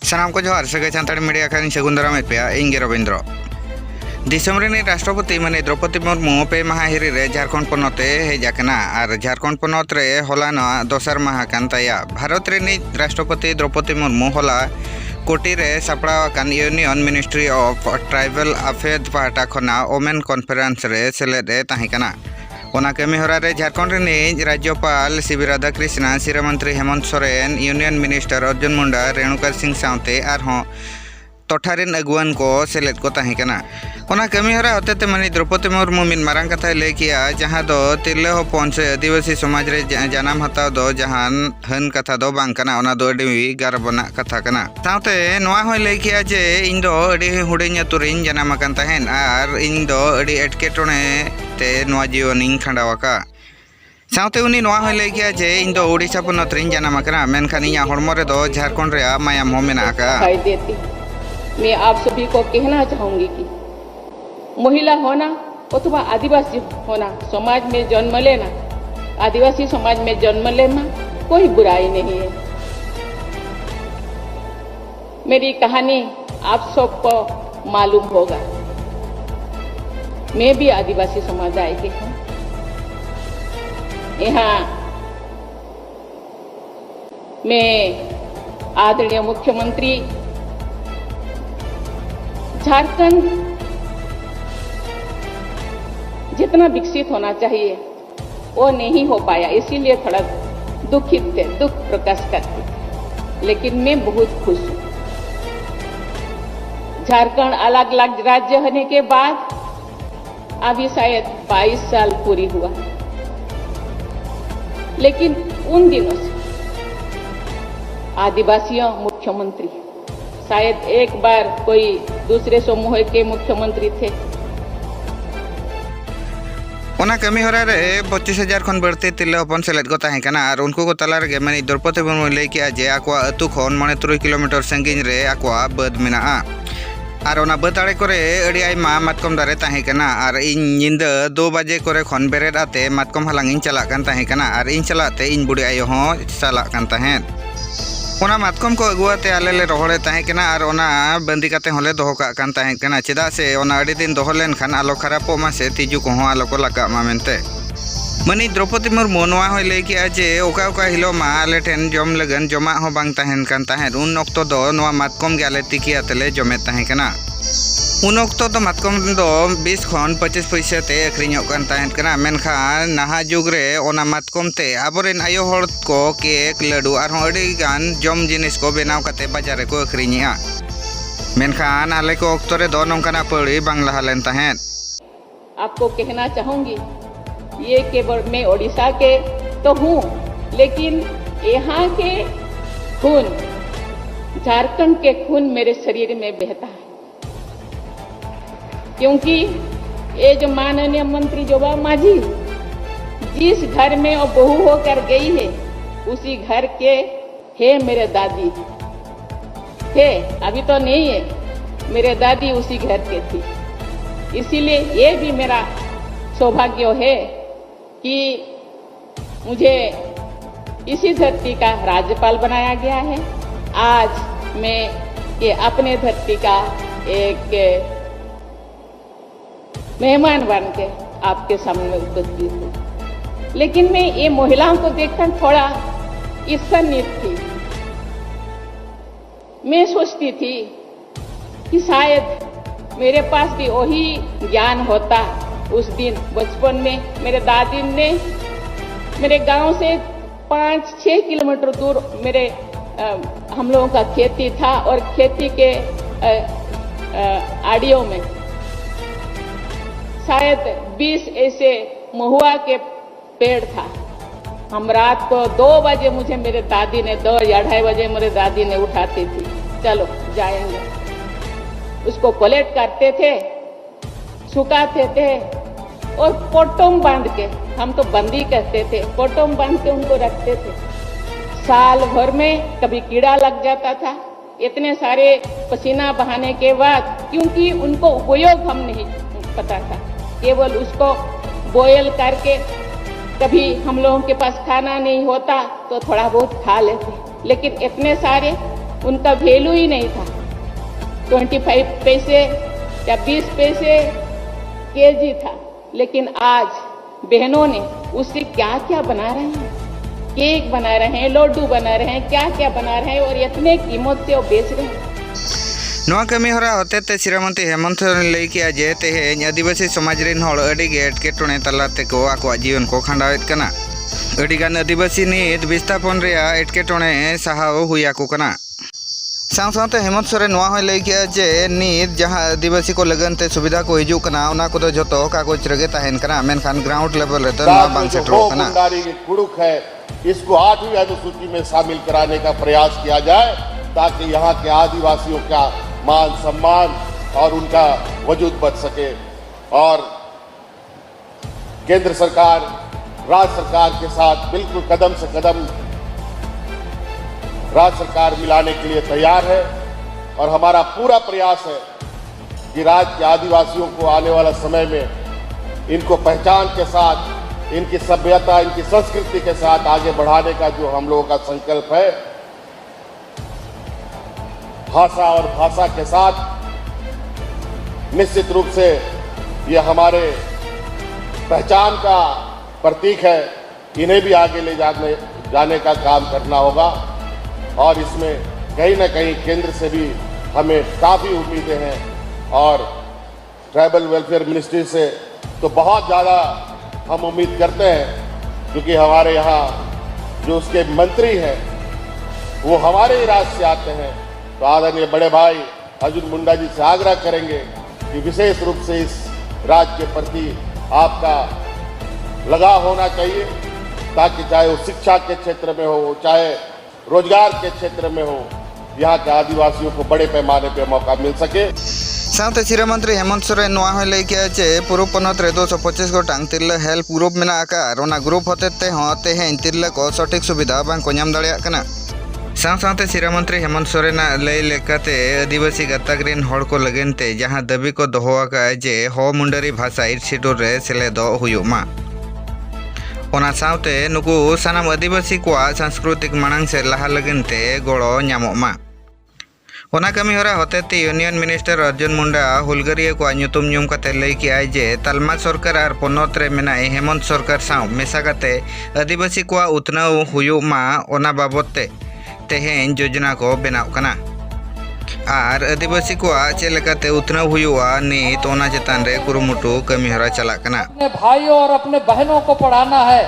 सानाम को जोहार सगे सानताड़ी मीडिया खानी सगुन दाराम पे इंगे रविंद्र दिसम रे राष्ट्रपति माने द्रौपदी मुर्मू पे माह हिरी रे झारखंड पनते हेजाकना और झारखंड पनत रे हलाना दोसर माह कान ताया भारत रे राष्ट्रपति द्रौपदी मुर्मू हला कोटी रे सापड़ावाकान union ministry of tribal affairs पाहटा खना ओमेन कॉन्फ्रेंस रे सेलेदे ताहेकना ओना कमी हरा रे झारखंड रे राज्यपाल सीवी राधाकृष्णन शिरा मंत्री हेमंत सोरेन यूनियन मिनिस्टर अर्जुन मुंडा रेणुका सिंह साउते आरहों टोठारेन अगुवान को सेलेद को ताहेकना ओना कमी हरा होते मानी द्रौपदी मुर्मू मिन मारांग कथा लय किया जहां दो तिरले होपन से आदिवासी समाज रे जानाम हताव दो जहां हन कथा दो बांग कना ओना दो अडी गारबना कथा कना साउते नोआ होय लय किया जे इन दो अडी हुडिन अतुरिन जानाम कान ताहेन आर इन दो अडी एटकेटोणे ते नोआ जीवनिन खंडावाका साउते उनी नोआ होय लय किया जे इन दो ओडिशा पनत रिन जानाम कना मेनखान इया हड़मो रे दो झारखंड रे मायाम हो मेना का। मैं आप सभी को कहना चाहूंगी कि महिला होना अथवा आदिवासी होना समाज में जन्म लेना, आदिवासी समाज में जन्म लेना कोई बुराई नहीं है। मेरी कहानी आप सबको मालूम होगा। मैं भी आदिवासी समुदाय की हूँ। यहाँ मैं आदरणीय मुख्यमंत्री झारखंड जितना विकसित होना चाहिए वो नहीं हो पाया, इसीलिए थोड़ा दुखित थे, दुख प्रकाश करते थे। लेकिन मैं बहुत खुश हूँ। झारखंड अलग अलग राज्य होने के बाद अभी शायद 22 साल पूरी हुआ, लेकिन उन दिनों से आदिवासियों मुख्यमंत्री शायद एक बार कोई दूसरे समूह के मुख्यमंत्री थे। ओना कमी हरा रे 25,000 खन बढ़ते तिरले हपन सेलेद को ताहेकना और उनको को तला रे माने द्रौपदी मुर्मू लय किया जे आकवा अतु खन माने 3 किलोमीटर संगिन रे आकवा बद मेनाआ और ओना बद आड़े करे अड़ी आयमा मातकम दारे ताहेकना और इन निंदा 2 बजे करे खन बेरेद आते मातकम हलांग इन चला कान ताहेकना और इन चलाते इन बुढ़ी आयो हो चला कान ताहेन ओना मातकम को अगुआते आले ले रोहड़े ताहेकना और ओना बंदी काते होले दोहो का कान ताहेकना चेदा से ओना अड़ी दिन दोहो लेन खान आलो खरापो मा से तिजु को हो आलो को लगा मा मेनते मनी द्रौपदी मुर्मू नोआ होय लय किया जे ओका ओका हिलो मा आले ठेन जम लगन जमा हो बांग ताहेन कान ताहेन उन ओक्तो दो नोआ मातकम गे आले तिकिया तले जमे ताहेकना उन ओक्तो तो मातकम दो 20 खन 25 पैसा ते अखरिñो कान ताहेन कना मेनखान नाहा जुग रे ओना मातकम ते आबोरेन आयो हड़ को केक लड्डू और अड़ी गान जम जिनिस को बनाव काते बाजार को अखरिñा मेनखान आले को ओक्तो रे दो नोंकाना पड़ी बांग लहा लेन ताहेन। आपको कहना चाहूंगी ये केवल मैं ओडिशा के तो हूँ, लेकिन यहाँ के खून झारखंड के खून मेरे शरीर में बहता है, क्योंकि ये जो माननीय मंत्री जोबा माझी जिस घर में वो बहू होकर गई है उसी घर के है मेरे दादी थे, अभी तो नहीं है, मेरे दादी उसी घर के थी। इसीलिए ये भी मेरा सौभाग्य है कि मुझे इसी धरती का राज्यपाल बनाया गया है। आज मैं ये अपने धरती का एक मेहमान बन के आपके सामने उपस्थित हूँ। लेकिन मैं ये महिलाओं को देखकर थोड़ा ईर्ष्यान्वित थी। मैं सोचती थी कि शायद मेरे पास भी वही ज्ञान होता। उस दिन बचपन में मेरे दादी ने मेरे गांव से 5-6 किलोमीटर दूर मेरे हम लोगों का खेती था और खेती के आड़ियों में शायद 20 ऐसे महुआ के पेड़ था। हम रात को 2 बजे मुझे मेरे दादी ने 2 या 2:30 बजे मेरे दादी ने उठाती थी, चलो जाएंगे। उसको कलेक्ट करते थे, सुखाते थे और पोटोम बांध के, हम तो बंदी कहते थे, पोटोम बांध के उनको रखते थे। साल भर में कभी कीड़ा लग जाता था, इतने सारे पसीना बहाने के बाद, क्योंकि उनको उपयोग हम नहीं पता था, केवल उसको बॉयल करके कभी हम लोगों के पास खाना नहीं होता तो थोड़ा बहुत खा लेते, लेकिन इतने सारे उनका वैल्यू ही नहीं था। 25 पैसे या 20 पैसे केजी था, लेकिन आज बहनों ने उससे क्या क्या बना रहे हैं, केक बना रहे हैं, लड्डू बना रहे हैं, क्या क्या बना रहे हैं और इतने कीमत से वो बेच रहे हैं। नवा कमी हरा होते श्रीमती हेमंत सोरेन लई किया जे तेहें आदिवासी समाज रिन हड़ अडिगे एटकेटोणे तलाते को आको जीवन को खांडावेत कना। अडिगान आदिवासी नीत विस्थापन रेया एटकेटोणे सहाव हुयाको कना। साथ साथ हेमंत सोरेन नवा होय लई किया जे नीत जहां आदिवासी को लगनते सुविधा को हिजू कना ओना को जतो कागज रगे ताहेन कना, मेनखान ग्राउंड लेवल रे तो नवा बांग सेटरो कना। कुड़ुक है, इसको 8वीं अनुसूची में शामिल कराने का प्रयास किया जाए ताकि यहाँ के आदिवासियों का मान सम्मान और उनका वजूद बच सके। और केंद्र सरकार राज्य सरकार के साथ बिल्कुल कदम से कदम राज्य सरकार मिलाने के लिए तैयार है और हमारा पूरा प्रयास है कि राज्य के आदिवासियों को आने वाला समय में इनको पहचान के साथ, इनकी सभ्यता, इनकी संस्कृति के साथ आगे बढ़ाने का जो हम लोगों का संकल्प है, भाषा और भाषा के साथ निश्चित रूप से ये हमारे पहचान का प्रतीक है, इन्हें भी आगे ले जाने का काम करना होगा। और इसमें कहीं ना कहीं केंद्र से भी हमें काफ़ी उम्मीदें हैं और ट्राइबल वेलफेयर मिनिस्ट्री से तो बहुत ज़्यादा हम उम्मीद करते हैं, क्योंकि हमारे यहाँ जो उसके मंत्री हैं वो हमारे ही राज्य से आते हैं। तो आदरणीय बड़े भाई अर्जुन मुंडा जी से आग्रह करेंगे कि विशेष रूप से इस राज्य के प्रति आपका लगाव होना चाहिए, ताकि चाहे वो शिक्षा के क्षेत्र में हो, चाहे रोजगार के क्षेत्र में हो, यहाँ के आदिवासियों को बड़े पैमाने पर मौका मिल सके। साथ सिरा मंत्री हेमंत सोरेन नवा होय लई किया जे पूर्व पनत रे 225 गोटांग तिरला हेल्प ग्रुप मेना आका रोना ग्रुप होते ते हो तेहें तिरला को सठिक सुविधा बांग को नाम दाड़ेया कना। साथ सिरा मंत्री हेमंत सोरेन लई लेकाते आदिवासी गाताक रिन हड़ को लगनते जहां दाबी को दोहो आका जे हो मुंडरी भाषा इट शिडुल रे सेलेदो हुयुमा। ओना सावते नुकु सानाम आदिवासी कोआ सांस्कृतिक मांग से लहा लगनते गड़ो नामोमा। ओना कमी हरा होते यूनियन मिनिस्टर अर्जुन मुंडा हुलगरिया को नुतुम ᱧᱩᱢ कते लई किया जे तालमा सरकार और पनत रे मेनाय हेमंत सरकार साव मेसा कते आदिवासी को उतनाव हुयुमा ओना बाबते तेहें योजना को बनाव कना। और आदिवासी को चेलकाते उतनाव हुयुआ नीत ओना चेतान रे कुरुमुटु कमी हरा चला कना। अपने भाइयों और अपने बहनों को पढ़ाना है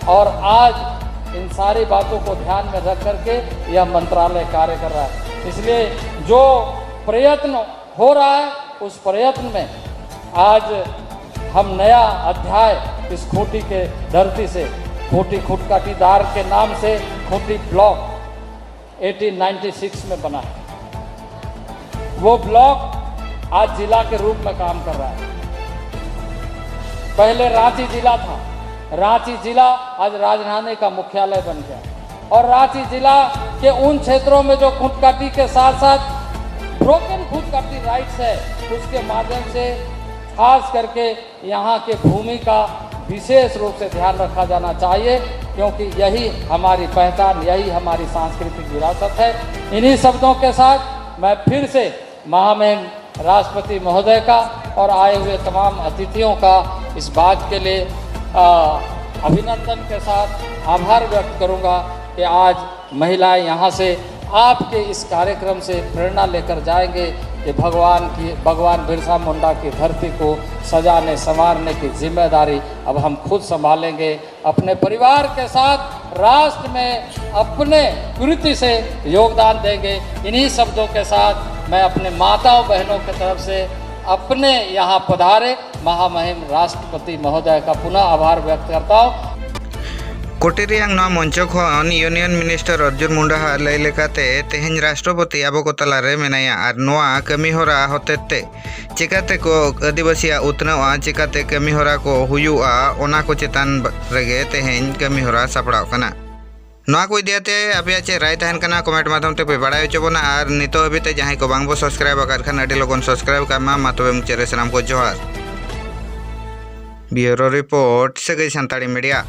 और आज इन सारी बातों को ध्यान में रख करके यह मंत्रालय कार्य कर रहा है। इसलिए जो प्रयत्न हो रहा है उस प्रयत्न में आज हम नया अध्याय इस खूंटी के धरती से, खूंटी खुटकाटीदार के नाम से खूंटी ब्लॉक 1896 में बना है। वो ब्लॉक आज जिला के रूप में काम कर रहा है। पहले रांची जिला था, रांची जिला आज राजधानी का मुख्यालय बन गया और रांची जिला के उन क्षेत्रों में जो खुटकाटी के साथ साथ ब्रोकन खुटकाटी राइट्स है उसके माध्यम से खास करके यहाँ के भूमि का विशेष रूप से ध्यान रखा जाना चाहिए, क्योंकि यही हमारी पहचान, यही हमारी सांस्कृतिक विरासत है। इन्हीं शब्दों के साथ मैं फिर से महामहिम राष्ट्रपति महोदय का और आए हुए तमाम अतिथियों का इस बात के लिए अभिनंदन के साथ आभार व्यक्त करूंगा कि आज महिलाएं यहाँ से आपके इस कार्यक्रम से प्रेरणा लेकर जाएंगे कि भगवान बिरसा मुंडा की धरती को सजाने संवारने की जिम्मेदारी अब हम खुद संभालेंगे। अपने परिवार के साथ राष्ट्र में अपने कृति से योगदान देंगे। इन्हीं शब्दों के साथ मैं अपने माताओं बहनों की तरफ से अपने यहाँ पधारे महामहिम राष्ट्रपति महोदय का पुनः आभार व्यक्त करता हूँ। कोटेरियांग नवा मंचो खन यूनियन मिनिस्टर अर्जुन मुंडा लई लेकाते तेहें राष्ट्रपति आबो को तलारे मेनाया और नवा कमीहोरा होतेते चिकाते को आदिवासिया उतनावा चिकाते कमीहोरा को हुयुआ ओना को चेतान रेगे तेहें कमीहोरा सापड़ाव कना। नवा को इदियाते आपया चे राय तहन कना कमेंट माध्यम ते पे बाड़ाय चबोना और नितो हबिते जहां को बांगबो सब्सक्राइब आकार खान अडी लोगन सब्सक्राइब कामा मातबे मुचेरे सलाम को जोहार। Bureau report Sagai Santali media.